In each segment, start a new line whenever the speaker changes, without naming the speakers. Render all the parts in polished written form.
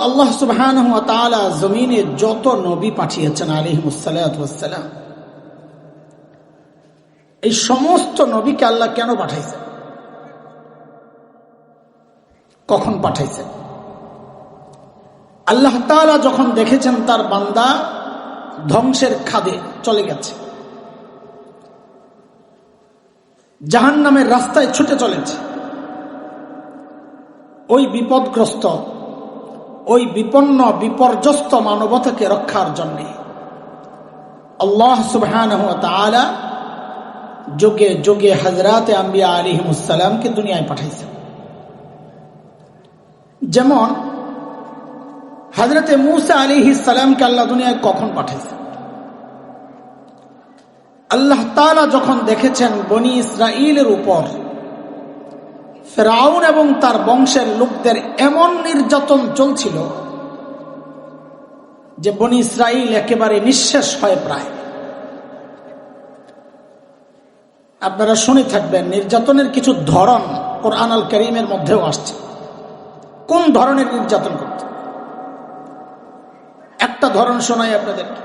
আল্লাহ সুবহানাহু ওয়া তাআলা জমিনে যত নবী পাঠিয়েছেন আলাইহিমুস সালাতু ওয়াস সালাম, এই সমস্ত নবীকে আল্লাহ কেন পাঠাইছেন, কখন পাঠাইছেন? আল্লাহ তাআলা যখন দেখেছেন তার বান্দা ধ্বংসের খাদে চলে গেছে, জাহান্নামের রাস্তায় ছুটে চলেছে, ওই বিপদগ্রস্ত, ওই বিপন্ন বিপর্যস্ত মানবতাকে রক্ষার জন্য আল্লাহ সুবহানাহু ওয়া তাআলা যুগে যুগে হযরত আম্বিয়া আলাইহিমুস সালামকে দুনিয়ায় পাঠাইছেন। যেমন হযরত মূসা আলাইহিস সালামকে আল্লাহ দুনিয়ায় কখন পাঠাইছেন? আল্লাহ তাআলা যখন দেখেছেন বনি ইসরাইলের উপর ফিরআউন এবং তার বংশের লোকদের এমন নির্যাতন চলছিল যে বনি ইসরাইল একেবারে নিঃশেষ হয়ে প্রায়। আপনারা শুনে থাকবেন নির্যাতনের কিছু ধরন কোরআন আল কারীমের মধ্যেও আসছে। কোন ধরনের নির্যাতন করত? একটা ধরন শোনাই আপনাদেরকে।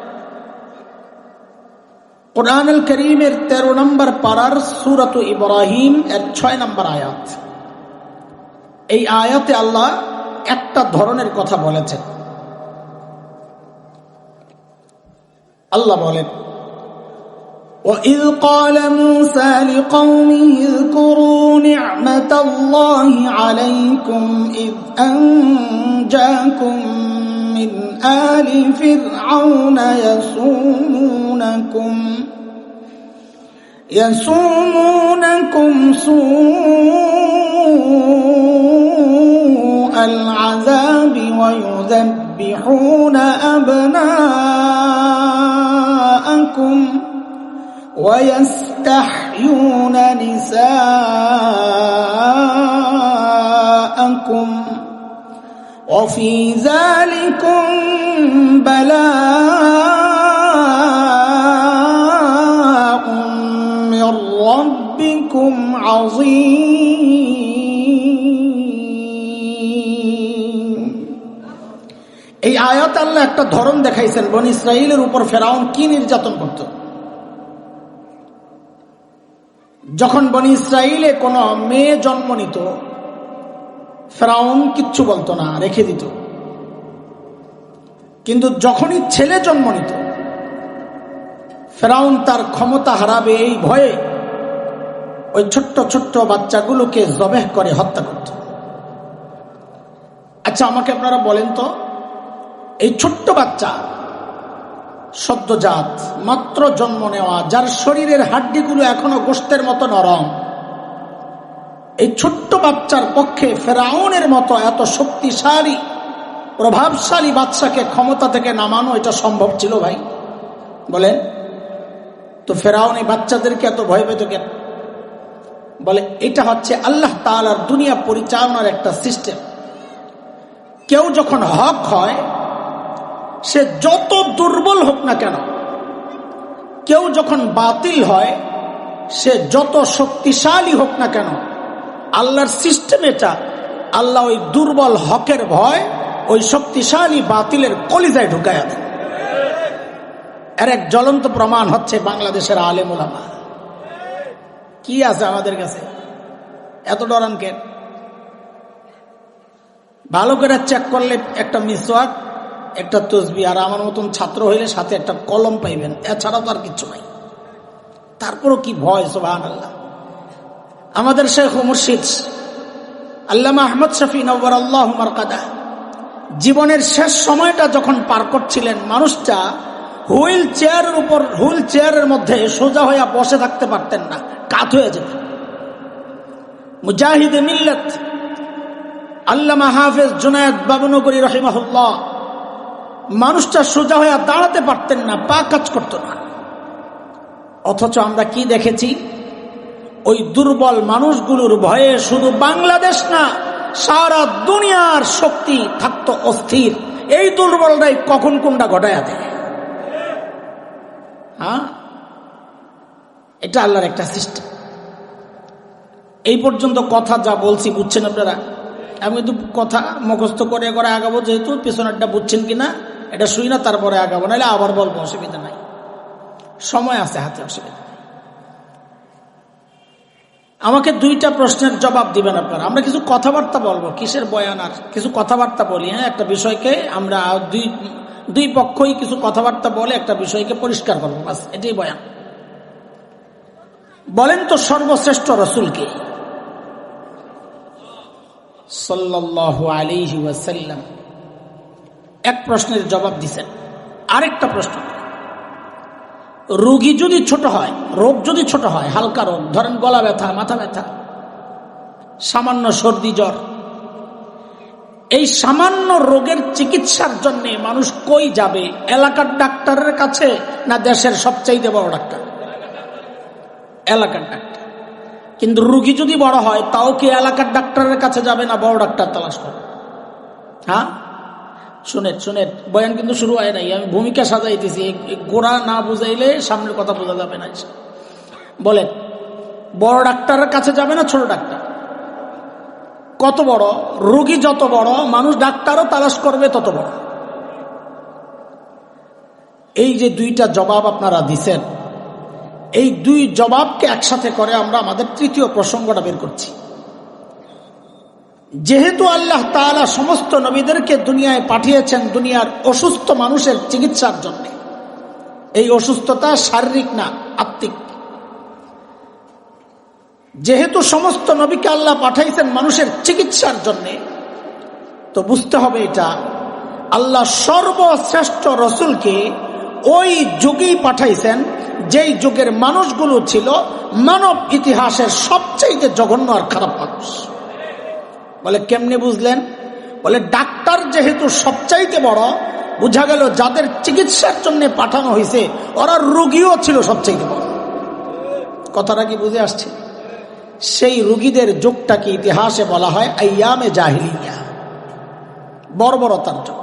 কোরআন আল কারীমের 13 নম্বর পারার সূরাত ইব্রাহিম এর 6 নম্বর আয়াত। এই আয়াতে আল্লাহ একটা ধরনের কথা বলেছেন। আল্লাহ বলেন, وَإِذْ قَالَ مُوسَى لِقَوْمِهِ اذْكُرُوا نِعْمَةَ اللَّهِ عَلَيْكُمْ إِذْ أَنْجَاكُمْ مِنْ آلِ فِرْعَوْنَ يَسُومُونَكُمْ سُوءَ الْعَذَابِ وَيُذَبِّحُونَ أَبْنَاءَكُمْ وَيَسْتَحْيُونَ نِسَاءَكُمْ وَفِي ذَلِكُمْ بَلَاءٌ مِّن رَّبِّكُمْ عَظِيمٌ। এই আয়াত আল্লাহ একটা ধরন দেখাইছেন বনি ইসরাইলের উপর ফিরআউন কি নির্যাতন করত। যখন বনি ইসরাইলে কোনো মেয়ে জন্ম নিত ফিরআউন কিচ্ছু বলতো না, রেখে দিত। কিন্তু যখনই ছেলে জন্ম নিত ফিরআউন তার ক্ষমতা হারাবে এই ভয়ে ওই ছোট্ট ছোট্ট বাচ্চাগুলোকে জবেহ করে হত্যা করত। আচ্ছা আমাকে আপনারা বলেন তো, এই ছোট্ট বাচ্চা সদ্যজাত মাত্র জন্ম নেওয়া, যার শরীরের হাড্ডিগুলো এখনো গোশতের মতো নরম, এই ছোট্ট বাচ্চার পক্ষে ফিরআউনের মতো এত শক্তিশালী প্রভাবশালী বাদশাকে ক্ষমতা থেকে নামানো এটা সম্ভব ছিল ভাই? বলেন তো ফিরআউন এই বাচ্চাদেরকে এত ভয় পেত কেন? বলে এটা হচ্ছে আল্লাহ তাআলার দুনিয়া পরিচালনার একটা সিস্টেম। কেউ যখন হক হয় সে যত দুর্বল হোক না কেন, কেউ যখন বাতিল হয় সে যত শক্তিশালী হোক না কেন, আল্লাহর সিস্টেম এটা, আল্লাহ ওই দুর্বল হকের ভয় ওই শক্তিশালী বাতিলের কলিজায় ঢুকায়া দেন। এর এক জ্বলন্ত প্রমাণ হচ্ছে বাংলাদেশের আলেম ওলামা। কি আছে আমাদের কাছে? এত ডরান কেন? ভালো করে চেক করলে একটা মিসওয়াক, একটা তসবিহ আর আমার মতন ছাত্র হইলে সাথে একটা কলম পাইবেন, এছাড়া তো আর কিচ্ছু নাই। তারপরও কি ভয়! সুবহানাল্লাহ। আমাদের শেখ ও মুর্শিদ আল্লামা আহমদ শফি নওয়ারাল্লাহু মারকাদা জীবনের শেষ সময়টা যখন পার করছিলেন, মানুষটা হুইল চেয়ারের মধ্যে সোজা হইয়া বসে থাকতে পারতেন না, কাত হয়ে যেতেন। মুজাহিদে মিল্লাত আল্লামা হাফেজ জুনায়েদ বাবুনগরী রাহিমাহুল্লাহ, মানুষটা সোজা হইয়া দাঁড়াতে পারতেন না, পা কাজ করত না। অথচ আমরা কি দেখেছি? ওই দুর্বল মানুষগুলোর ভয়ে শুধু বাংলাদেশ না, সারা দুনিয়ার শক্তি থাকতো অস্থির। এই দুর্বলরাই কখন কোনটা ঘটায়া দেয়। হ্যাঁ, এটা আল্লাহর একটা সিস্টেম। এই পর্যন্ত কথা যা বলছি বুঝছেন আপনারা? আমি কিন্তু কথা মুখস্থ করে করে আগাবো, যেহেতু পিছনেরটা বুঝছেন কিনা এটা শুই না, তারপরে আগাবো, নাহলে আবার বলবো, অসুবিধা নাই, সময় আছে হাতে, অসুবিধা। আমাকে 2টা প্রশ্নের জবাব দিবেন আপনারা। আমরা কিছু কথাবার্তা বলবো, কিসের বয়ান, আর কিছু কথাবার্তা বলি। হ্যাঁ, একটা বিষয়কে আমরা দুই পক্ষই কিছু কথাবার্তা বলে একটা বিষয়কে পরিষ্কার করবো, বাস, এটাই বয়ান। বলেন তো সর্বশ্রেষ্ঠ রাসূলকে সাল্লাল্লাহু আলাইহি ওয়াসাল্লাম। এক প্রশ্নের জবাব দিছেন। আরেকটা প্রশ্ন, রোগী যদি ছোট হয়, রোগ যদি ছোট হয়, হালকা রোগ, ধরেন গলা ব্যথা, মাথা ব্যথা, সামান্য সর্দি জ্বর, এই সামান্য রোগের চিকিৎসার জন্য মানুষ কই যাবে? এলাকার ডাক্তারের কাছে না দেশের সবচাইতে বড় ডাক্তার? এলাকার ডাক্তার। কিন্তু রোগী যদি বড় হয়, তাও কি এলাকার ডাক্তারের কাছে যাবে না বড় ডাক্তার তালাশ করবে? হ্যাঁ, শুনেন, বয়ান কিন্তু শুরু হয় নাই, আমি ভূমিকা সাজাইতেছি, গোড়া না বুঝাইলে সামনের কথা বোঝা যাবে না। বলেন, বড় ডাক্তারের কাছে যাবে না ছোট ডাক্তার? কত বড় রোগী যত বড়, মানুষ ডাক্তারও তালাশ করবে তত বড়। এই যে 2টা জবাব আপনারা দিছেন, এই 2 জবাবকে একসাথে করে আমরা আমাদের তৃতীয় প্রসঙ্গটা বের করছি। যেহেতু আল্লাহ তাআলা সমস্ত নবীদেরকে দুনিয়ায় পাঠিয়েছেন দুনিয়ার অসুস্থ মানুষের চিকিৎসার জন্য, এই অসুস্থতা শারীরিক না, আত্মিক। যেহেতু সমস্ত নবীকে আল্লাহ পাঠাইছেন মানুষের চিকিৎসার জন্য, তো বুঝতে হবে এটা আল্লাহ সর্বশ্রেষ্ঠ রাসূলকে ওই যুগেই পাঠাইছেন যেই যুগের মানুষগুলো ছিল মানব ইতিহাসের সবচেয়ে জঘন্য আর খারাপ মানুষ। বলে কেমনে বুঝলেন? বলে ডাক্তার যেহেতু সবচাইতে বড়, বোঝা গেল যাদের চিকিৎসার জন্য পাঠানো হয়েছে ওরা রোগীও ছিল সবচাইতে বড়। কথাটা কি বুঝে আসছে? সেই রোগীদের যুগটাকে ইতিহাসে বলা হয় আইয়ামে জাহিলিয়া, বর্বরতার যুগ।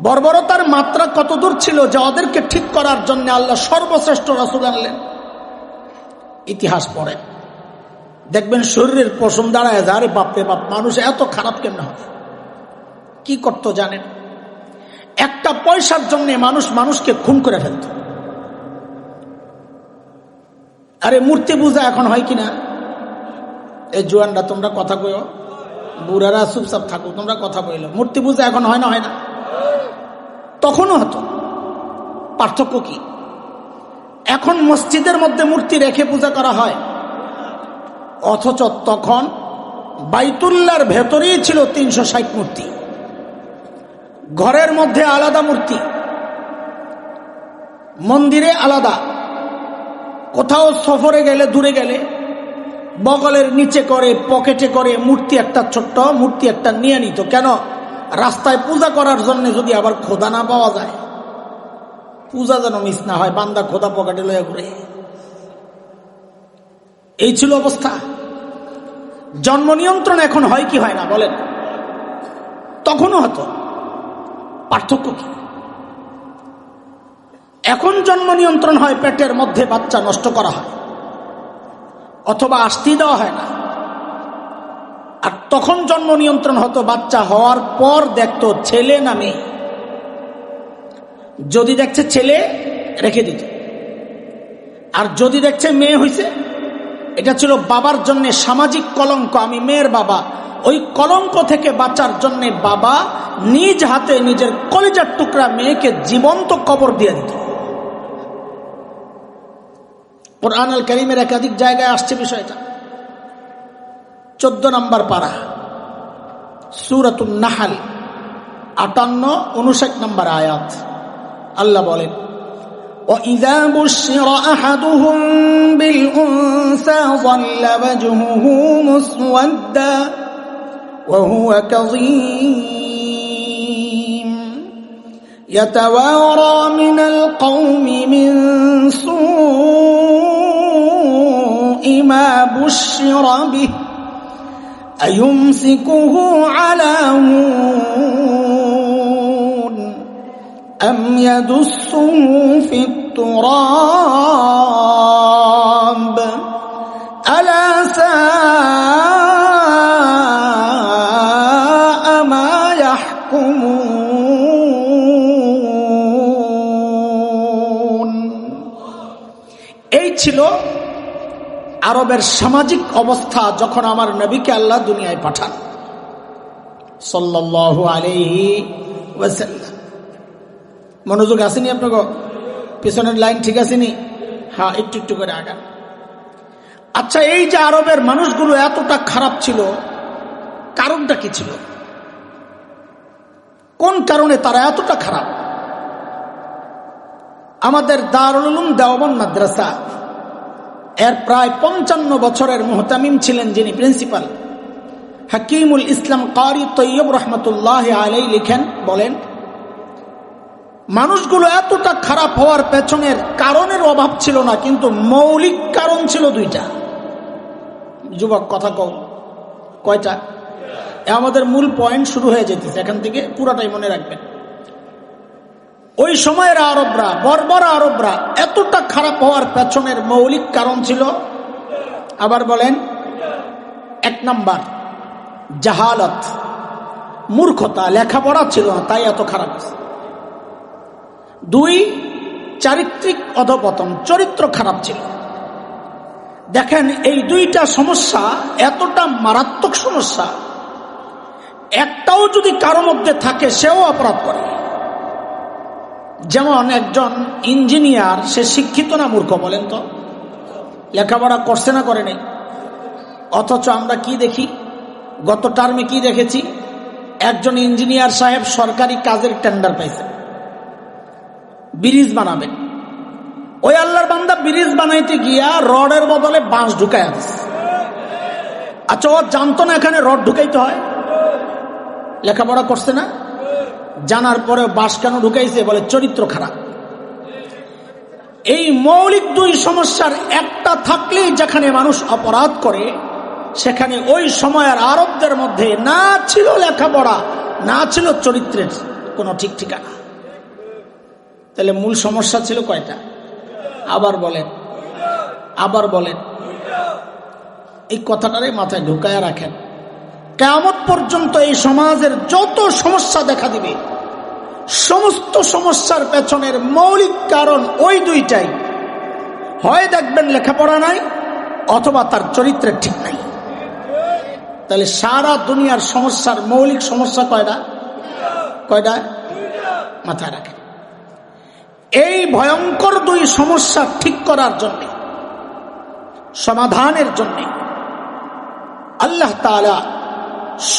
বর্বরতার মাত্রা কতদূর ছিল যে ওদেরকে ঠিক করার জন্য আল্লাহ সর্বশ্রেষ্ঠ রাসূল আনলেন। ইতিহাস পড়ে দেখবেন শরীরের পশম দাঁড়ায় যায়, আরে বাপরে বাপ, মানুষ এত খারাপ কেমন হবে? কি করতো জানেন? একটা পয়সার জন্য মানুষকে খুন করে ফেলত। আরে মূর্তি পূজা এখন হয় কিনা? এই জোয়ানরা তোমরা কথা কইও, বুড়ারা চুপচাপ থাকো, তোমরা কথা কইল। মূর্তি পূজা এখন হয় না? হয় না? তখনও হতো। পার্থক্য কি? এখন মসজিদের মধ্যে মূর্তি রেখে পূজা করা হয়, অথচ তখন বাইতুল্লাহর ভেতরেই ছিল 360 মূর্তি, ঘরের মধ্যে আলাদা মূর্তি, মন্দিরে আলাদা। কোথাও সফরে গেলে, দূরে গেলে বগলের নিচে করে, পকেটে করে মূর্তি একটা, ছোট্ট মূর্তি একটা নিয়ে নিত। কেন? রাস্তায় পূজা করার জন্য যদি আবার খোদা না পাওয়া যায়, পূজা যেন মিস না হয়, বান্দা খোদা পকেটে লইয়া ঘুরে। এই ছিল অবস্থা। জন্ম নিয়ন্ত্রণ এখন হয় কি হয় না বলেন? তখনও হতো। পার্থক্য কি? এখন জন্ম নিয়ন্ত্রণ হয়, পেটের মধ্যে বাচ্চা নষ্ট করা হয় অথবা আসতে দেওয়া হয় না। আর তখন জন্ম নিয়ন্ত্রণ হতো, বাচ্চা হওয়ার পর দেখতো ছেলে না মেয়ে। যদি দেখছে ছেলে রেখে দিত, আর যদি দেখছে মেয়ে হয়েছে, এটা ছিল বাবার জন্য সামাজিক কলঙ্ক। আমি মেয়ের বাবা, ওই কলঙ্ক থেকে বাঁচার জন্য বাবা নিজ হাতে নিজের কলিজার টুকরা মেয়েকে জীবন্ত কবর দিয়ে দিত। কুরআন আল কারীমের একাধিক জায়গায় আসছে বিষয়টা। 14 নম্বর পারা, সূরাতুন নাহল, 58-59 নম্বর আয়াত। আল্লাহ বলেন, وَإِذَا بُشِّرَ أَحَدُهُم بِالْأُنثَىٰ ظَلَّ وَجْهُهُ مُسْوَدًّا وَهُوَ كَظِيمٌ يَتَوَارَىٰ مِنَ الْقَوْمِ مِن سُوءِ مَا بُشِّرَ بِهِ أَيُمْسِكُهُ عَلَىٰ هُونٍ أَمْ يَدُسُّهُ فِي التُّرَابِ أَلَا سَاءَ يعلمون। এই ছিল আরবের সামাজিক অবস্থা যখন আমার নবীকে আল্লাহ দুনিয়ায় পাঠান সাল্লাল্লাহু আলাইহি ওয়াসাল্লাম। মনোযোগ আসেনি আপনাকে? পিছনের লাইন ঠিক আসেনি? হ্যাঁ, একটু একটু করে আগান। আচ্ছা, এই যে আরবের মানুষগুলো এতটা খারাপ ছিল, কারণটা কি ছিল? কোন কারণে তারা এতটা খারাপ? আমাদের দারুল উলুম দেওবন্দ মাদ্রাসা এর প্রায় 55 বছরের মুহতামিম ছিলেন যিনি প্রিন্সিপাল, হাকিমুল ইসলাম কারি তৈয়ব রহমতুল্লাহ আলাই লিখেন, বলেন মানুষগুলো এতটা খারাপ হওয়ার পেছনের কারণের অভাব ছিল না, কিন্তু মৌলিক কারণ ছিল দুইটা। যুবক কথা কও, কয়টা? আমাদের মূল পয়েন্ট শুরু হয়ে যেতেছে এখান থেকে, পুরাটাই মনে রাখবেন। ওই সময়ের আরবরা, বর্বর আরবরা এতটা খারাপ হওয়ার পেছনের মৌলিক কারণ ছিল, আবার বলেন, 1 নাম্বার জাহালত, মূর্খতা, লেখাপড়া ছিল না, তাই এত খারাপ। 2, চারিত্রিক অধপতন, চরিত্র খারাপ ছিল। দেখেন, এই দুইটা সমস্যা এতটা মারাত্মক সমস্যা, একটাও যদি কারো মধ্যে থাকে সেও অপরাধ করে। যেমন একজন ইঞ্জিনিয়ার, সে শিক্ষিত না মূর্খ বলেন তো? লেখাপড়া করছে না করে নেই? অথচ আমরা কি দেখি, গত টার্মে কি দেখেছি, একজন ইঞ্জিনিয়ার সাহেব সরকারি কাজের টেন্ডার পাইছে, ব্রিজ বানাবেন। ওই আল্লাহর বান্দা ব্রিজ বানাইতে গিয়া রডের বদলে বাঁশ ঢুকাই আছে। আচ্ছা, ও জানতো না এখানে রড ঢুকাইতে হয়? লেখাপড়া করছে না, জানার পরে বাঁশ কেন ঢুকাইছে? বলে চরিত্র খারাপ। এই মৌলিক 2 সমস্যার একটা থাকলেই যেখানে মানুষ অপরাধ করে, সেখানে ওই সময়ের আরবদের মধ্যে না ছিল লেখাপড়া, না ছিল চরিত্রের কোনো ঠিক ঠিকানা। তাহলে মূল সমস্যা ছিল কয়টা? আবার বলেন, আবার বলেন। এই কথাটারে মাথায় ঢুকায় রাখেন। কিয়ামত পর্যন্ত এই সমাজের যত সমস্যা দেখা দিবে, সমস্ত সমস্যার পেছনের মৌলিক কারণ ওই দুইটাই। হয় দেখবেন লেখাপড়া নাই, অথবা তার চরিত্রের ঠিক নাই। তাহলে সারা দুনিয়ার সমস্যার মৌলিক সমস্যা কয়টা? কয়টা? মাথায় রাখেন। এই ভয়ঙ্কর 2 সমস্যা ঠিক করার জন্য, সমাধানের জন্য আল্লাহ তাআলা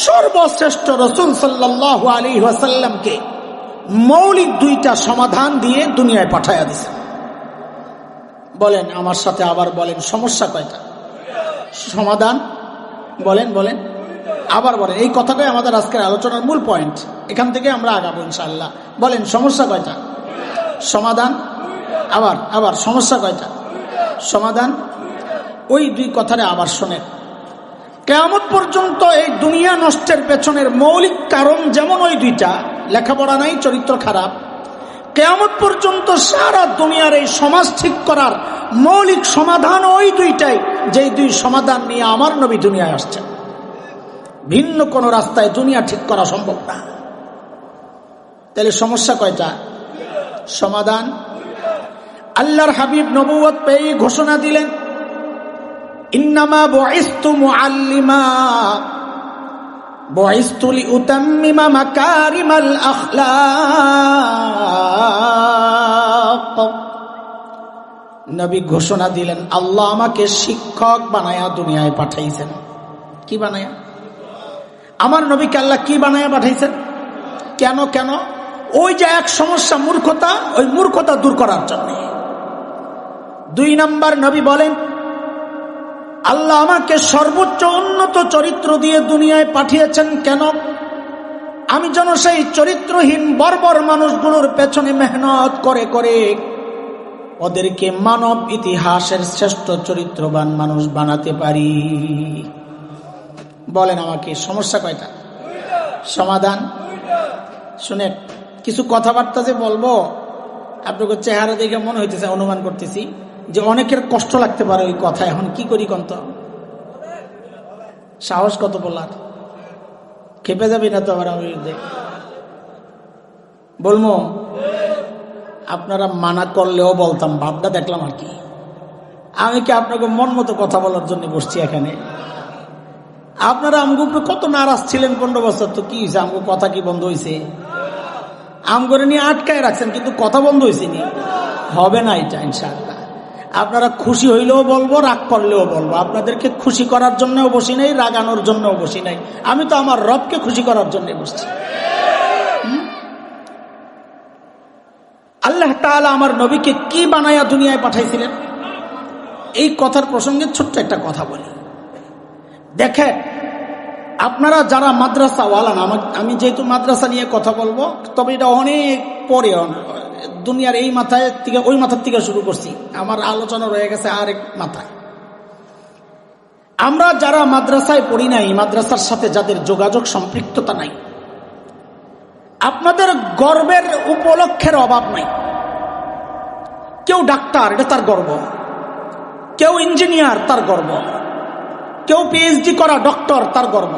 সর্বশ্রেষ্ঠ রাসূল সাল্লাল্লাহু আলাইহি ওয়াসাল্লামকে মৌলিক 2টা সমাধান দিয়ে দুনিয়ায় পাঠায়া দিয়েছেন। বলেন আমার সাথে, আবার বলেন, সমস্যা কয়টা? সমাধান বলেন, বলেন, আবার বলেন। এই কথাটাই আমাদের আজকের আলোচনার মূল পয়েন্ট, এখান থেকে আমরা আগাবো ইনশাআল্লাহ। বলেন সমস্যা কয়টা? সমাধান। আবার আবার সমস্যা কয়টা? সমাধান। ওই 2 কথারে আবার শোনেন। কিয়ামত পর্যন্ত এই দুনিয়া নষ্টের পেছনের মৌলিক কারণ যেমন ওই 2টা, লেখাপড়া নাই, চরিত্র খারাপ, কিয়ামত পর্যন্ত সারা দুনিয়ার এই সমাজ ঠিক করার মৌলিক সমাধান ওই 2টাই, যেই 2 সমাধান নিয়ে আমার নবী দুনিয়ায় আসছেন। ভিন্ন কোন রাস্তায় দুনিয়া ঠিক করা সম্ভব না। তাহলে সমস্যা কয়টা? সমাধান। আল্লাহর হাবিব নবুয়ত পেয়ে ঘোষণা দিলেন, ইন্নামা বুইসতু মুআল্লিমা বুইসতু লিউতাম্মিমা মাকারিমাল আখলাক। নবী ঘোষণা দিলেন, আল্লাহ আমাকে শিক্ষক বানায়া দুনিয়ায় পাঠাইছেন। কি বানায়া? আমার নবীকে আল্লাহ কি বানায়া পাঠাইছেন? কেন? কেন? ওই যে এক সমস্যা মূর্খতা, ওই মূর্খতা দূর করার জন্য। 2 নাম্বার নবী বলেন, আল্লাহ আমাকে সর্বোচ্চ উন্নত চরিত্র দিয়ে দুনিয়ায় পাঠিয়েছেন। কেন? আমি যেন সেই চরিত্রহীন বর্বর মানুষগুলোর পেছনে মেহনত করে করে ওদেরকে মানব ইতিহাসের শ্রেষ্ঠ চরিত্রবান মানুষ বানাতে পারি। বলেন আমাকে সমস্যা কয়টা? সমাধান। শুনেন, কিছু কথাবার্তা যে বলবো, আপনাকে চেহারা দেখে মনে হইতেছে, অনুমান করতেছি যে অনেকের কষ্ট লাগতে পারে ওই কথা। এখন কি করি কন্ত? সাহস কত বলার? খেপে যাবি না তো আবার? আমি বলবো? আপনারা মানা করলেও বলতাম, ভাবটা দেখলাম আর কি। আমি কি আপনাকে মন মতো কথা বলার জন্য বসছি এখানে? আপনারা আমগো উপরে কত নারাজ ছিলেন 15 বছর, তো কি হয়েছে? আমগো কথা কি বন্ধ হয়েছে? আমগরে নিয়ে আটকায় রাখছেন, কিন্তু কথা বন্ধ হয়েছে নি? হবে না এটা ইনশাআল্লাহ। আপনারা খুশি হইলেও বলবো, রাগ করলেও বলবো। আপনাদেরকে খুশি করার জন্যও বসি নাই, রাগানোর জন্যও বসি নাই। আমি তো আমার রবকে খুশি করার জন্য বসছি। আল্লাহ তাআলা আমার নবীকে কি বানায়া দুনিয়ায় পাঠাইছিলেন, এই কথার প্রসঙ্গে ছোট্ট একটা কথা বলি। দেখেন, আপনারা যারা মাদ্রাসাওয়ালা না, আমি যেহেতু মাদ্রাসা নিয়ে কথা বলবো, তবে এটা অনেক পরে, দুনিয়ার এই মাথায় থেকে ওই মাথার থেকে শুরু করছি। আমার আলোচনা রয়ে গেছে আরেক মাথায়। আমরা যারা মাদ্রাসায় পড়ি নাই, মাদ্রাসার সাথে যাদের যোগাযোগ সম্পৃক্ততা নাই, আপনাদের গর্বের উপলক্ষের অভাব নাই। কেউ ডাক্তার, এটা তার গর্ব। কেউ ইঞ্জিনিয়ার, তার গর্ব। কেউ পিএইচডি করা ডক্টর, তার গর্ব।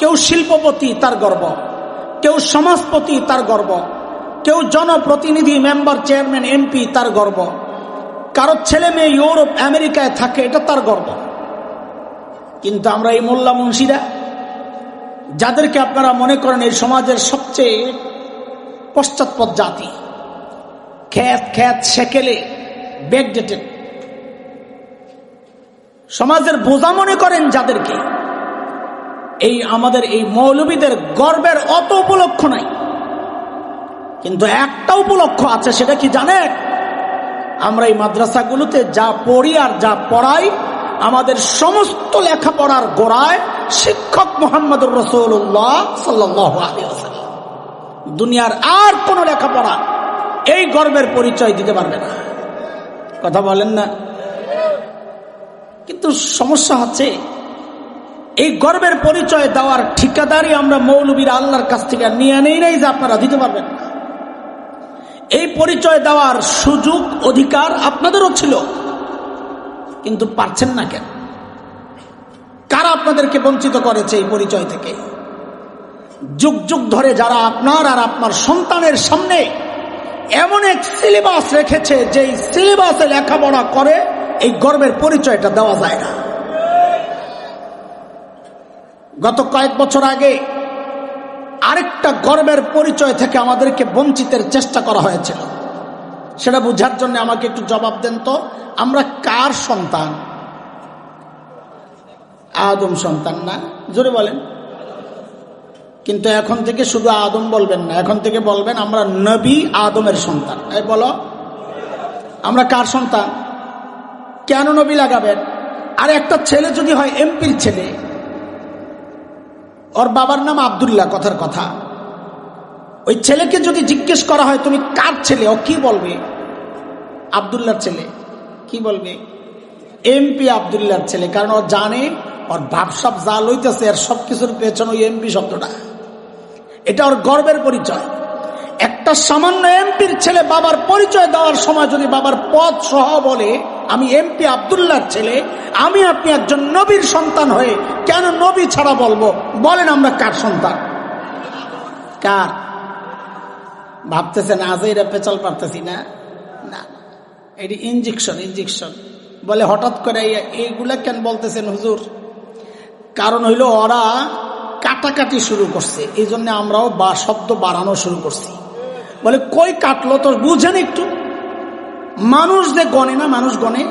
কেউ শিল্পপতি, তার গর্ব। কেউ সমাজপতি, তার গর্ব। কেউ জনপ্রতিনিধি, মেম্বার, চেয়ারম্যান, এমপি, তার গর্ব। কারো ছেলে মেয়ে ইউরোপ আমেরিকায় থাকে, এটা তার গর্ব। কিন্তু আমরা এই মোল্লা মুন্সিরা, যাদেরকে আপনারা মনে করেন এই সমাজের সবচেয়ে পশ্চাৎপদ জাতি, খ্যাত খ্যাত সেকেলে ব্যাকডেটেড, সমাজের বোঝা মনে করেন যাদেরকে, এই আমাদের এই মৌলবীদের গর্বের অত উপলক্ষ নাই। কিন্তু একটা উপলক্ষ আছে, সেটা কি জানেন? আমরা এই মাদ্রাসাগুলোতে যা পড়ি আর যা পড়াই, আমাদের সমস্ত লেখাপড়ার গোড়ায় শিক্ষক মুহাম্মদুর রাসূলুল্লাহ সাল্লাল্লাহু আলাইহি ওয়াসাল্লাম। দুনিয়ার আর কোন লেখাপড়া এই গর্বের পরিচয় দিতে পারবে না। কথা বলেন না? কিন্তু সমস্যা হচ্ছে, এই গর্বের পরিচয় দেওয়ার ঠিকাদারি আমরা মৌলবীরা আল্লাহর কাছ থেকে নিয়ে নেই নাই যে আপনারা দিতে পারবেন না। এই পরিচয় দেওয়ার সুযোগ অধিকার আপনাদেরও ছিল, কিন্তু পারছেন না কেন? কারা আপনাদেরকে বঞ্চিত করেছে এই পরিচয় থেকে? যুগ যুগ ধরে যারা আপনার আর আপনার সন্তানের সামনে এমন এক সিলেবাস রেখেছে, যে সিলেবাসে লেখাপড়া করে এই গর্বের পরিচয়টা দেওয়া যায় না। গত কয়েক বছর আগে আরেকটা গর্বের পরিচয় থেকে আমাদেরকে বঞ্চিতের চেষ্টা করা হয়েছিল। সেটা বোঝার জন্য আমাকে একটু জবাব দেন তো, আমরা কার সন্তান? আদম সন্তান না? জোরে বলেন। কিন্তু এখন থেকে শুধু আদম বলবেন না, এখন থেকে বলবেন আমরা নবী আদমের সন্তান। এই বলো, আমরা কার সন্তান? কেন নবী লাগাবেন? আর একটা ছেলে যদি হয় এমপির ছেলে, ওর বাবার নাম আব্দুল্লাহ, কথার কথা, ওই ছেলেকে যদি জিজ্ঞেস করা হয় তুমি কার ছেলে, ও কি বলবে? আব্দুল্লাহর ছেলে। কি বলবে? এমপি আব্দুল্লাহর ছেলে। কারণ ও জানে ওর ভাবসাব যা লইতেছে এর সবকিছুর পেছনে ওই এমপি শব্দটা, এটা ওর গর্বের পরিচয়। একটা সামান্য এমপির ছেলে বাবার পরিচয় দেওয়ার সময় যদি বাবার পদ সহ বলে আমি এমপি আব্দুল্লাহর ছেলে, আমি আপনি একজন নবীর সন্তান হয়ে কেন নবী ছাড়া বলবো? বলেন আমরা কার সন্তান? কার? ভাবতেছেন আজেরা পেচাল পারতেছি না? না, এটি ইনজেকশন বলে। হঠাৎ করে এইগুলা কেন বলতেছেন হুজুর? কারণ হইল ওরা কাটাকাটি শুরু করছে, এই জন্য আমরাও শব্দ বাড়ানো শুরু করছি। বলে কই কাটলো তো বুঝেন একটু। মানুষ যে গণে না, মানুষ গণে,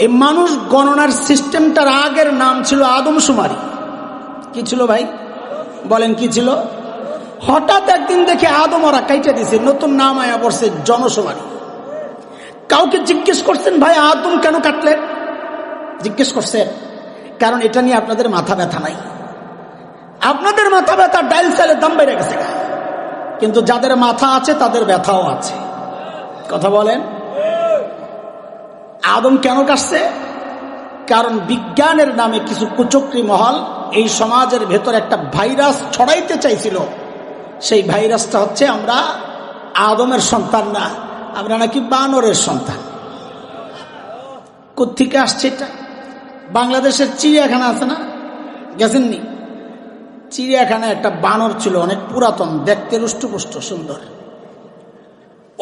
এই মানুষ গণনার সিস্টেমটার আগের নাম ছিল আদমশুমারি। কি ছিল ভাই? বলেন কি ছিল? হঠাৎ একদিন দেখে আদম ওরা কাইটা দিছে, নতুন নাম আয়া পড়ছে জনশুমারি। কাউকে জিজ্ঞেস করছেন ভাই আদম কেন কাটলেন? জিজ্ঞেস করছেন? কারণ এটা নিয়ে আপনাদের মাথা ব্যথা নাই। আপনাদের মাথা ব্যথা ডাইল চালের দাম বেড়ে গেছে, কিন্তু যাদের মাথা আছে তাদের ব্যথাও আছে। কথা বলেন। আদম কেন কাটছে? কারণ বিজ্ঞানের নামে কিছু কুচক্রী মহল এই সমাজের ভেতর একটা ভাইরাস ছড়াইতে চাইছিল। সেই ভাইরাসটা হচ্ছে আমরা আদমের সন্তান না, আমরা নাকি বানরের সন্তান। কোত্থেকে আসছে এটা? বাংলাদেশের চিড়িয়াখানা আছে না, গেছেননি? চিড়িয়াখানায় একটা বানর ছিল, অনেক পুরাতন, দেখতে রুষ্টপুষ্ট সুন্দর।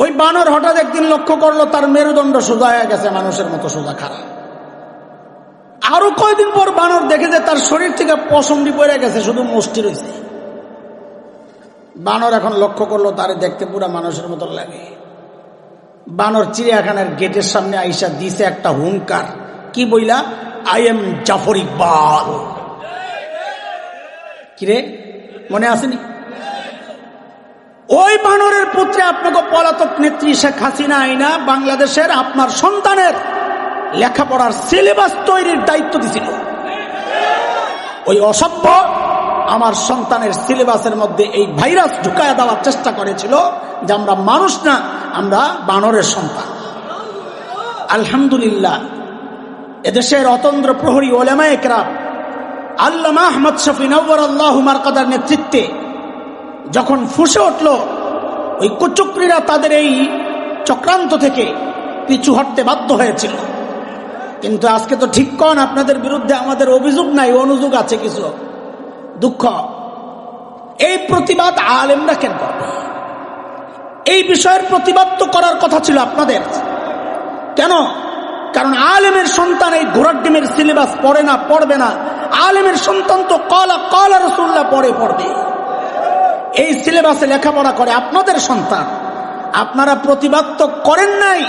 ওই বানর হঠাৎ একদিন লক্ষ্য করলো তার মেরুদণ্ড সোজা হয়ে গেছে, মানুষের মতো সোজা খাড়া। আরো কয়েকদিন পর বানর দেখে যে তার শরীর থেকে পশমটি পড়ে গেছে, শুধু মুষ্টি রয়েছে। বানর এখন লক্ষ্য করলো তারে দেখতে পুরা মানুষের মতো লাগে। বানর চিড়িয়াখানার গেটের সামনে আইসা দিছে একটা হুঙ্কার, কি বইলা? I am Zafar Iqbal. কিরে, মনে আসেনি? ওই বানরের পুত্রে আপনাকে পলাতক নেত্রী শেখ হাসিনা আইনা বাংলাদেশের আপনার সন্তানের লেখাপড়ার সিলেবাস তৈরির দায়িত্ব দিছিল। ওই অসভ্য আমার সন্তানের সিলেবাসের মধ্যে এই ভাইরাস ঢুকায় দেওয়ার চেষ্টা করেছিল যে আমরা মানুষ না, আমরা বানরের সন্তান। আলহামদুলিল্লাহ, এদেশের অতন্দ্র প্রহরী ওলামায়ে কেরাম আল্লামা আহমদ শফি নওয়ারাল্লাহু মারকাদার নেতৃত্বে যখন ফুঁসে উঠল, ওই কুচক্রীরা তাদের এই চক্রান্ত থেকে পিছু হটতে বাধ্য হয়েছিল। কিন্তু আজকে তো ঠিক কন, আপনাদের বিরুদ্ধে আমাদের অভিযোগ নাই, অনুযোগ আছে কিছু। দুঃখ, এই প্রতিবাদ আলেমরা কেন করবে? এই বিষয়ের প্রতিবাদ তো করার কথা ছিল আপনাদের। কেন? কারণ আলেমের সন্তান এই ঘোড়ার ডিমের সিলেবাস পড়ে না, পড়বে না। আলেমের সন্তান তো কলা কলা রাসূলুল্লাহ পড়বে। এই সিলেবাসে লেখাপড়া করে আপনাদের সন্তান। আপনারা প্রতিবাদ তো করেন নাই,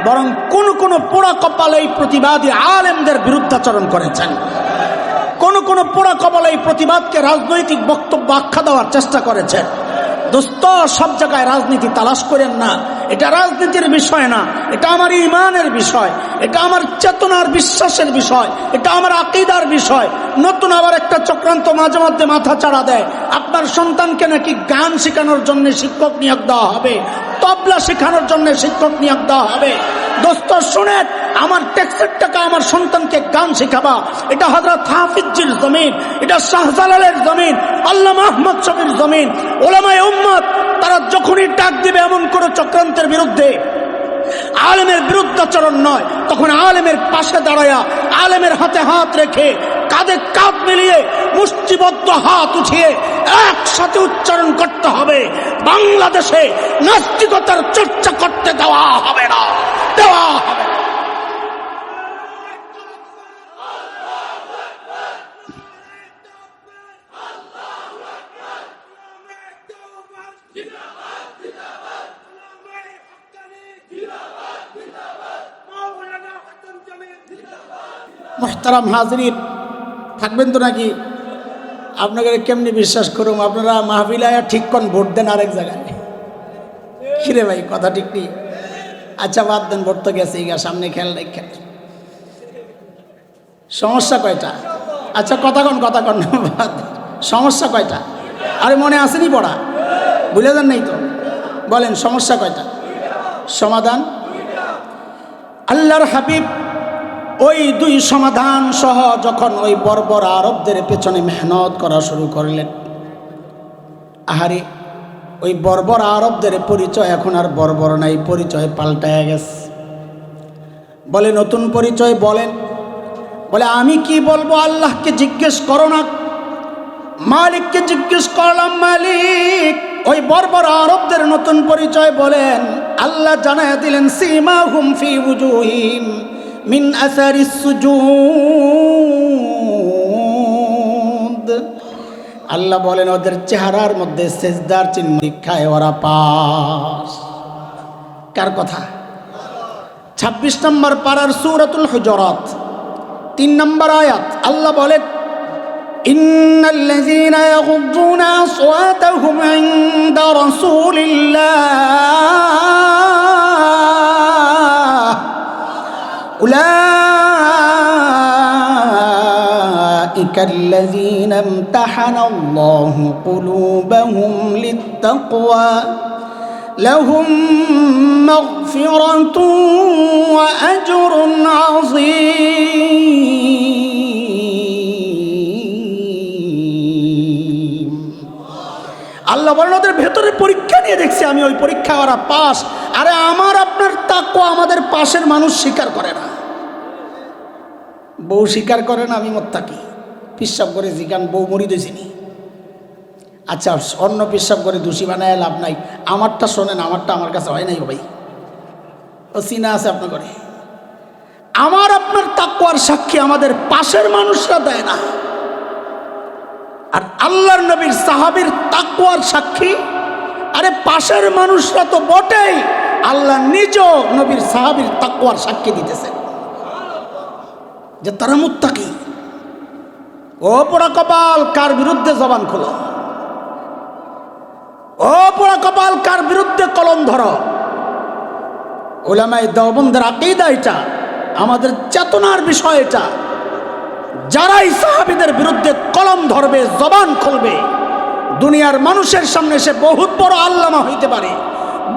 বরং কোন কোন পোড়া কপালে এই প্রতিবাদী আলেমদের বিরুদ্ধাচরণ করেছেন। কোন কোন পোড়া কপালে এই প্রতিবাদকে রাজনৈতিক বক্তব্য আখ্যা দেওয়ার চেষ্টা করেছেন। দোস্ত, সব জায়গায় রাজনীতি তালাশ করেন না। এটা রাজনীতির বিষয় না, এটা আমার ঈমানের বিষয়, এটা আমার চেতনার বিশ্বাসের বিষয়, এটা আমার আকীদার বিষয়। নতুন আবার একটা চক্রান্ত মাঝে মধ্যে মাথা চাড়া দেয়, আপনার সন্তানকে নাকি গান শেখানোর জন্য শিক্ষক নিয়োগ দেওয়া হবে, তবলা শেখানোর জন্য শিক্ষক নিয়োগ দেওয়া হবে। দোস্ত শুনেন, আমার ট্যাক্সের টাকা আমার সন্তানকে গান শেখাবা, এটা হযরত হাফিজজির জমিন, এটা শাহজালালের জমিন, আল্লামা আহমদ শফির জমিন। উলামায়ে উম্মত তারা যখনই ডাক দিবে এমন কোনো চক্রান্তের বিরুদ্ধে, আলেমের বিরুদ্ধাচরণ নয়, তখন আলেমের পাশে দাঁড়ায়া, আলেমের হাতে হাত রেখে, কাঁধে কাঁধ মিলিয়ে, মুষ্টিবদ্ধ হাত উঠিয়ে একসাথে উচ্চারণ করতে হবে, বাংলাদেশে নাস্তিকতার চর্চা করতে দেওয়া হবে না, দেওয়া হবে। মুহতারাম হাজরিন, থাকবেন তো নাকি? আপনাকে কেমনি বিশ্বাস করুম? আপনারা মাহফিলায় ঠিক কোন ভোট দেন আরেক জায়গায়। কিরে ভাই, কথা ঠিক নেই? আচ্ছা বাদ দেন, ভোট তো গেছে, সামনে খেল খেল। সমস্যা কয়টা? আচ্ছা কথা কন সমস্যা কয়টা? আরে মনে আসেনি পড়া? ভুলে যান নাই তো? বলেন সমস্যা কয়টা? সমাধান আল্লাহর হাবিব ওই দুই সমাধান সহ যখন ওই বর্বর আরবদের পেছনে মেহনত করা শুরু করলেন, আহারে ওই বর্বর আরবদের পরিচয় এখন আর বর্বর নাই, পরিচয় পাল্টায় গেছে। বলে নতুন পরিচয় বলেন। বলে আমি কি বলবো? আল্লাহকে জিজ্ঞেস করো না, মালিককে জিজ্ঞেস করলাম। মালিক ওই বর্বর আরবদের নতুন পরিচয় বলেন। আল্লাহ জানায় দিলেন, সীমাহুম ফি উজুহিম মিন আসারিস সুজুদ। আল্লাহ বলেন ওদের চেহারার মধ্যে সেজদার চিহ্ন, পরীক্ষায় ওরা পাস। কার কথা? 26 নম্বর পারার সূরাতুল হুজুরাত 3 নম্বর আয়াত। আল্লাহ বলেন, ইন্নাল্লাযীনা ইয়াগুদ্দুনা আসওয়াতাহুম ইনদা রাসূলিল্লাহ উলাইকাল্লাযীনা ইমতাহানাল্লাহু কুলুবাহুম লিত্তাকওয়া লাহুম মাগফিরাতুন ওয়া আজরুন আযীম। আল্লাহ বলেন ওদের ভেতরে পরীক্ষা নিয়ে দেখছি আমি, ওই পরীক্ষা ওরা পাস। আরে আমার আপনার তাকওয়া আমাদের পাশের মানুষ স্বীকার করে না। বউ স্বীকার করে না আমি মুত্তাকি, পিসাব করে জিগান বউ মরি দিয়েছিনি। আচ্ছা অন্য পেশাব করে দোষী বানায় লাভ নাই, আমারটা শোনেন, আমারটা আমার কাছে হয় নাই ভাই, ও চিনা আছে আপনার করে। আমার আপনার তাকওয়ার সাক্ষী আমাদের পাশের মানুষরা দেয় না, আর আল্লাহর নবীর সাহাবীর তাকওয়ার সাক্ষী আরে পাশের মানুষরা তো বটেই, আল্লাহ নিজেও নবীর সাহাবীর তাকওয়ার সাক্ষী দিতেছেন যে তারা মুত্তাকি। ও পোড়া কপাল, কার বিরুদ্ধে জবান খোলো, ও পোড়া কপাল, কার বিরুদ্ধে কলম ধরো। উলামায়ে দেওবন্দের আকীদা এটা, আমাদের চেতনার বিষয় এটা। যারাই সাহাবীদের বিরুদ্ধে কলম ধরবে, জবান খুলবে, দুনিয়ার মানুষের সামনে সে বহুত বড় আল্লামা হইতে পারে,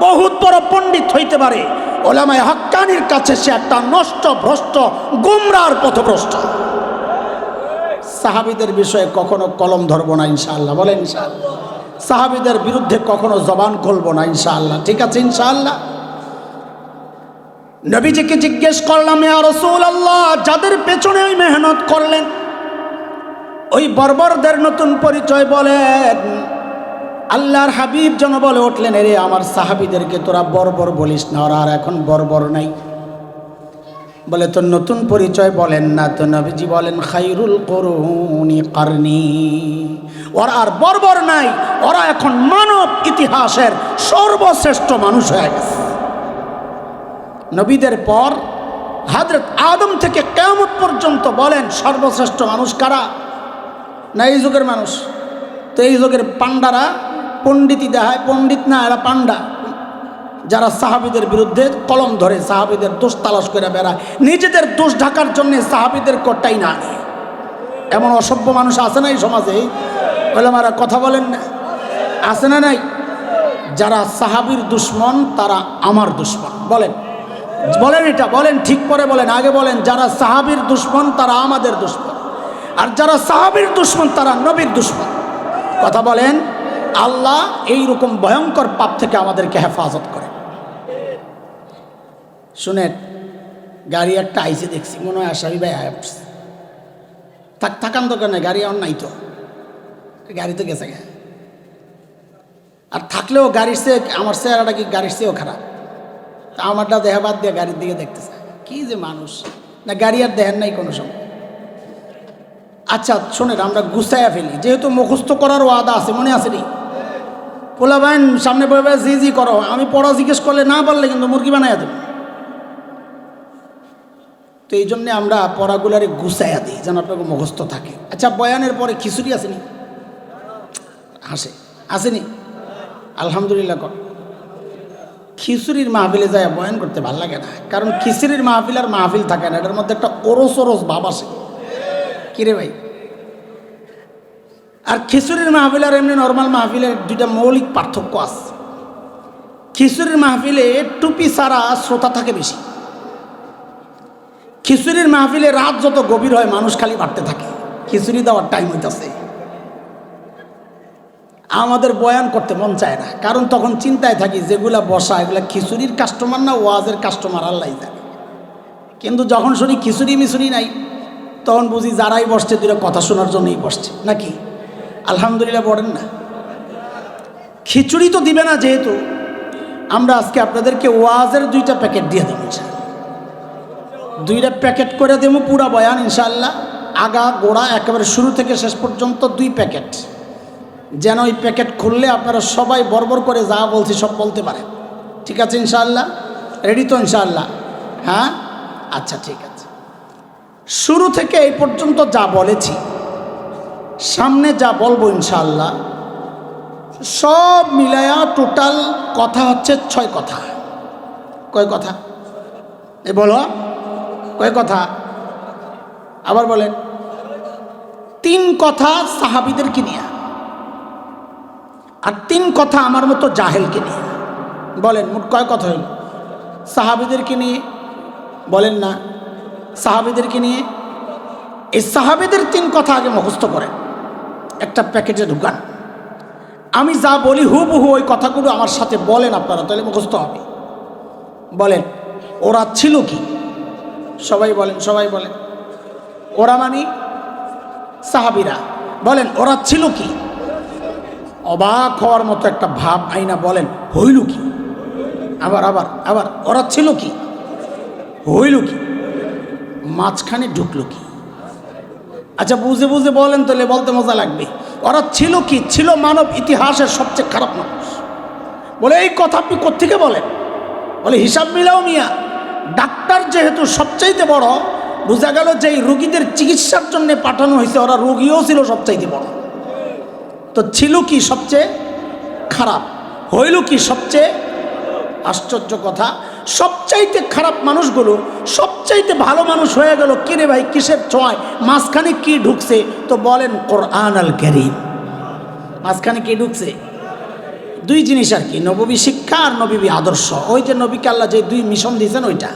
বহুত বড় পণ্ডিত হইতে পারে, উলামায়ে হাক্কানির কাছে সে একটা নষ্ট, ভ্রষ্ট, গুমরার পথভ্রষ্ট। সাহাবীদের বিষয়ে কখনো কলম ধরবো না ইনশাআল্লাহ, বলেন ইনশাআল্লাহ। সাহাবীদের বিরুদ্ধে কখনো জবান খুলবো না ইনশাআল্লাহ, ঠিক আছে ইনশাআল্লাহ। নবীজিকে জিজ্ঞেস করলাম, ইয়া রাসূলুল্লাহ, যাদের পেছনে ওই মেহনত করলেন ওই বর্বরদের নতুন পরিচয় বলেন। আল্লাহর হাবিব যেন বলে উঠলেন, এরে আমার সাহাবীদেরকে তোরা বর্বর বলিস না, ওরা আর এখন বর্বর নাই। বলে তো নতুন পরিচয় বলেন না তো। নবীজি বলেন, খায়রুল কুরুনি কারনি, ওরা আর বর্বর নাই, ওরা এখন মানব ইতিহাসের সর্বশ্রেষ্ঠ মানুষ হয়ে গেছে। নবীদের পর হযরত আদম থেকে কিয়ামত পর্যন্ত বলেন সর্বশ্রেষ্ঠ মানুষ কারা? না এই যুগের মানুষ? তো এই যুগের পান্ডারা পণ্ডিতি দেখায়, পণ্ডিত না এরা পান্ডা, যারা সাহাবীদের বিরুদ্ধে কলম ধরে, সাহাবীদের দোষ তালাশ করে বেড়ায়, নিজেদের দোষ ঢাকার জন্য সাহাবীদের কোটাই না নিয়ে। এমন অসভ্য মানুষ আছে না এই সমাজে? ওলামারা কথা বলেন না, আছে না নাই? যারা সাহাবীর দুশ্মন তারা আমার দুশ্মন। বলেন বলেন, এটা বলেন, ঠিক করে বলেন, আগে বলেন। যারা সাহাবীর দুশ্মন তারা আমাদের দুশ্মন, আর যারা সাহাবীর দুশ্মন তারা নবীর দুশ্মন। কথা বলেন। আল্লাহ এই রকম ভয়ঙ্কর পাপ থেকে আমাদেরকে হেফাজত করে। শুনেন, গাড়ি একটা আইসে দেখছি, মনে হয় আশাবি ভাই আয় পড়ছে। থাকান দোকানে গাড়ি আমার নাই তো, গাড়ি তো গেছে গে। আর থাকলেও গাড়ির চেয়ে আমার চেহারাটা কি গাড়ির চেয়েও খারাপ। তা আমারটা দেহা বাদ দিয়ে গাড়ির দিকে দেখতেছে, কি যে মানুষ, না গাড়ি আর দেখেন নাই কোনো সময়। আচ্ছা শোনেন, আমরা গুছাইয়া ফেলি, যেহেতু মুখস্থ করার ওয়াদা আছে, মনে আছে নি? পোলা ভাই সামনে বয়ে জি জি করো, আমি পড়া জিজ্ঞেস করলে না পারলে কিন্তু মুরগি বানাইয়া দেব। তো এই জন্যে আমরা পড়াগুলারে গুছাইয়া দিই যেন আপনাকে মুখস্থ থাকে। আচ্ছা বয়ানের পরে খিচুড়ি আসেনি? আসেনি? আলহামদুলিল্লাহ কর। খিচুড়ির মাহফিলে যায় বয়ান করতে ভালো লাগে না, কারণ খিচুড়ির মাহফিল আর মাহফিল থাকে না, এটার মধ্যে একটা ওরস ওরস ভাব আসে। কিরে ভাই? আর খিচুড়ির মাহফিল আর এমনি নর্মাল মাহফিলের দুইটা মৌলিক পার্থক্য আছে। খিচুড়ির মাহফিলে টুপি ছাড়া শ্রোতা থাকে বেশি। খিচুড়ির মাহফিলে রাত যত গভীর হয় মানুষ খালি বাড়তে থাকে, খিচুড়ি দেওয়ার টাইম হইতেছে। আমাদের বয়ান করতে মন চায় না, কারণ তখন চিন্তায় থাকি যেগুলা বসা এগুলা খিচুড়ির কাস্টমার না ওয়াজের কাস্টমার, আল্লাহ জানে। কিন্তু যখন শুনি খিচুড়ি মিচুড়ি নাই, তখন বুঝি যারাই বসছে দুটো কথা শোনার জন্যই বসছে নাকি। আলহামদুলিল্লাহ পড়েন না। খিচুড়ি তো দিবে না, যেহেতু আমরা আজকে আপনাদেরকে ওয়াজের 2টা প্যাকেট দিয়ে দেবো, 2টা প্যাকেট করে দেবো পুরা বয়ান ইনশাআল্লাহ, আগা গোড়া একেবারে শুরু থেকে শেষ পর্যন্ত 2 প্যাকেট, যেন ওই প্যাকেট খুললে আপনারা সবাই বরবর করে যা বলছি সব বলতে পারেন। ঠিক আছে ইনশাআল্লাহ? রেডি তো ইনশাআল্লাহ? হ্যাঁ আচ্ছা ঠিক আছে। শুরু থেকে এই পর্যন্ত যা বলেছি, সামনে যা বলবো ইনশাআল্লাহ সব মিলায়া টোটাল কথা হচ্ছে 6 কথা। কয় কথা? এ বলো, কয় কথা? আবার বলেন। 3 কথা সাহাবীদেরকে নিয়ে, আর 3 কথা আমার মতো জাহেলকে নিয়ে। বলেন মোট কয় কথা হইল? সাহাবীদেরকে নিয়ে বলেন না, সাহাবীদেরকে নিয়ে। এই সাহাবীদের 3 কথা আগে মুখস্থ করেন, একটা প্যাকেটে ঢুকান। আমি যা বলি হুবহু ওই কথাগুলো আমার সাথে বলেন আপনারা, তাহলে মুখস্থ হবে। বলেন, ওরা ছিল কি? সবাই বলেন, সবাই বলেন। ওরা মানে সাহাবীরা। বলেন, ওরা ছিল কি? অবাক হওয়ার মতো একটা ভাব আইনা বলেন হইল কি? আবার আবার আবার ওরা ছিল কি? হইল কি? মাঝখানে ঢুকলো কি? আচ্ছা বুঝে বুঝে বলেন তাহলে বলতে মজা লাগবে। ওরা ছিল কি? ছিল মানব ইতিহাসের সবচেয়ে খারাপ মানুষ। বলে এই কথা আপনি কোত্থেকে বলেন? বলে হিসাব মিলাও মিয়া, ডাক্তার যেহেতু সবচাইতে বড়, বোঝা গেল যে এই রোগীদের চিকিৎসার জন্য পাঠানো হয়েছে ওরা রোগীও ছিল সবচাইতে বড়। তো ছিল কি সবচেয়ে খারাপ, হইল কি সবচেয়ে আশ্চর্য কথা, সবচাইতে খারাপ মানুষগুলো সবচাইতে ভালো মানুষ হয়ে গেল। কিরে ভাই কিসের ছোঁয়ায়? মাঝখানে কি ঢুকছে? তো বলেন কোরআন আল কারীম। মাঝখানে কি ঢুকছে? দুই জিনিস আর কি, নববী শিক্ষা আর নবী আদর্শ। ওই যে নবীকে আল্লাহ যে দুই মিশন দিয়েছেন ওইটা।